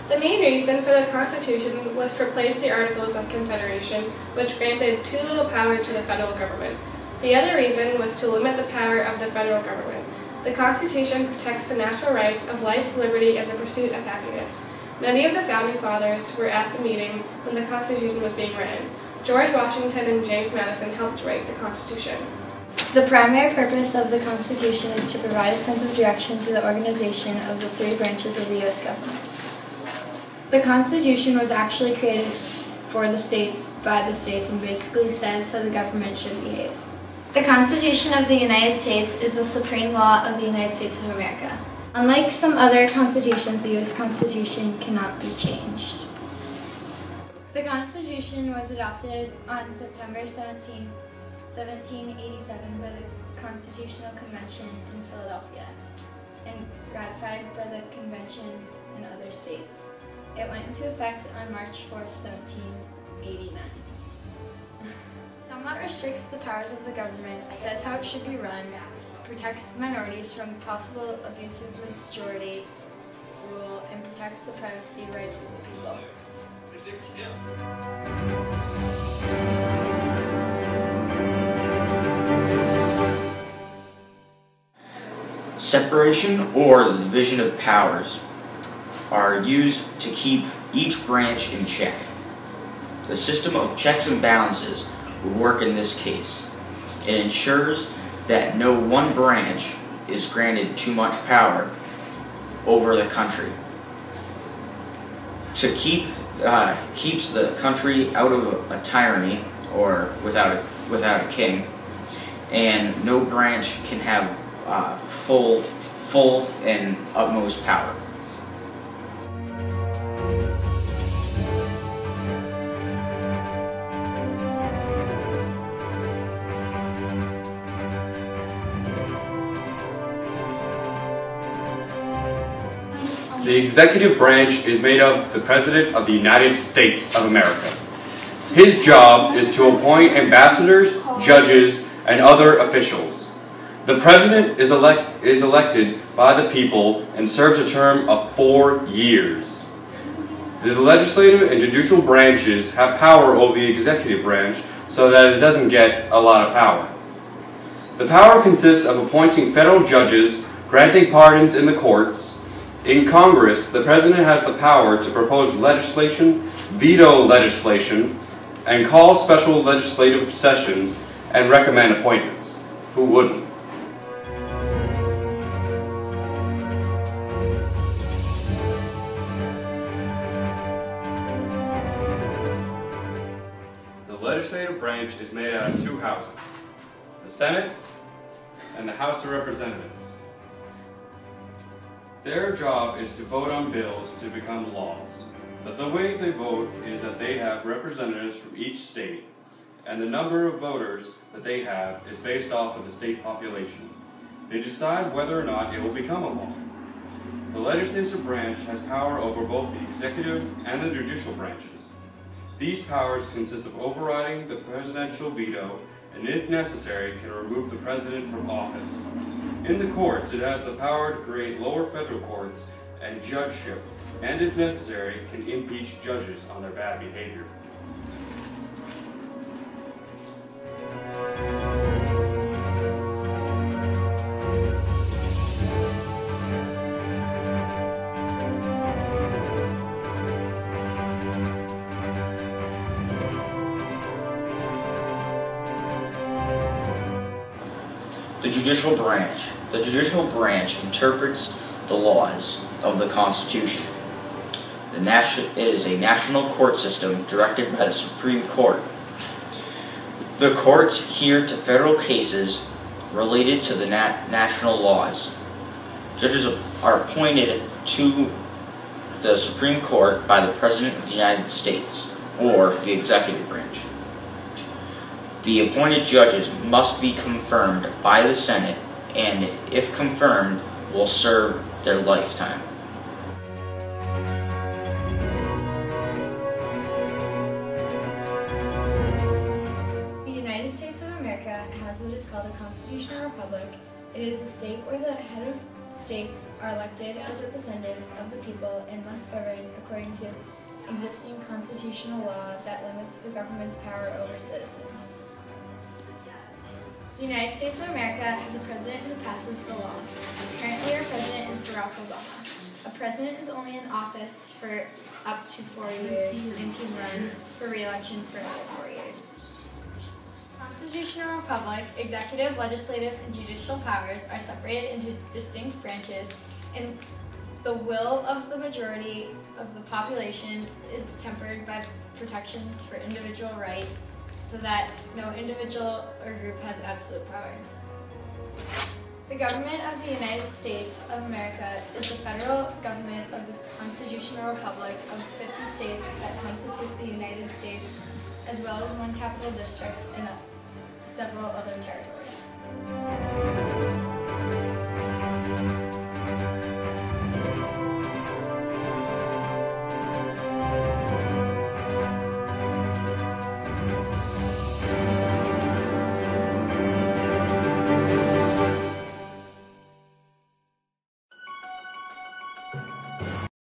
The main reason for the Constitution was to replace the Articles of Confederation, which granted too little power to the federal government. The other reason was to limit the power of the federal government. The Constitution protects the natural rights of life, liberty, and the pursuit of happiness. Many of the Founding Fathers were at the meeting when the Constitution was being written. George Washington and James Madison helped write the Constitution. The primary purpose of the Constitution is to provide a sense of direction to the organization of the three branches of the U.S. government. The Constitution was actually created for the states, by the states, and basically says how the government should behave. The Constitution of the United States is the supreme law of the United States of America. Unlike some other constitutions, the U.S. Constitution cannot be changed. The Constitution was adopted on September 17, 1787 by the Constitutional Convention in Philadelphia and ratified by the conventions in other states. It went into effect on March 4, 1789. Somewhat restricts the powers of the government, says how it should be run, protects minorities from possible abuse of majority rule, and protects the privacy rights of the people. Separation or the division of powers are used to keep each branch in check. The system of checks and balances would work in this case. It ensures that no one branch is granted too much power over the country. To keeps the country out of a tyranny or without a king, and no branch can have full and utmost power. The executive branch is made of the President of the United States of America. His job is to appoint ambassadors, judges, and other officials. The President is elected by the people and serves a term of 4 years. The legislative and judicial branches have power over the executive branch so that it doesn't get a lot of power. The power consists of appointing federal judges, granting pardons in the courts. In Congress, the President has the power to propose legislation, veto legislation, and call special legislative sessions and recommend appointments. Who wouldn't? The legislative branch is made out of 2 houses, the Senate and the House of Representatives. Their job is to vote on bills to become laws, but the way they vote is that they have representatives from each state, and the number of voters that they have is based off of the state population. They decide whether or not it will become a law. The legislative branch has power over both the executive and the judicial branches. These powers consist of overriding the presidential veto, and if necessary, can remove the president from office. In the courts, it has the power to create lower federal courts and judgeship, and if necessary, can impeach judges on their bad behavior. The judicial branch. The judicial branch interprets the laws of the Constitution. It is a national court system directed by the Supreme Court. The courts hear to federal cases related to the national laws. Judges are appointed to the Supreme Court by the President of the United States or the executive branch. The appointed judges must be confirmed by the Senate and, if confirmed, will serve their lifetime. The United States of America has what is called a constitutional republic. It is a state where the head of states are elected as representatives of the people and must govern according to existing constitutional law that limits the government's power over citizens. The United States of America has a president who passes the law. Currently, our president is Barack Obama. A president is only in office for up to 4 years and can run for re-election for another 4 years. Constitutional republic, executive, legislative, and judicial powers are separated into distinct branches, and the will of the majority of the population is tempered by protections for individual right, so that no individual or group has absolute power. The government of the United States of America is the federal government of the constitutional republic of 50 states that constitute the United States, as well as one capital district and several other territories.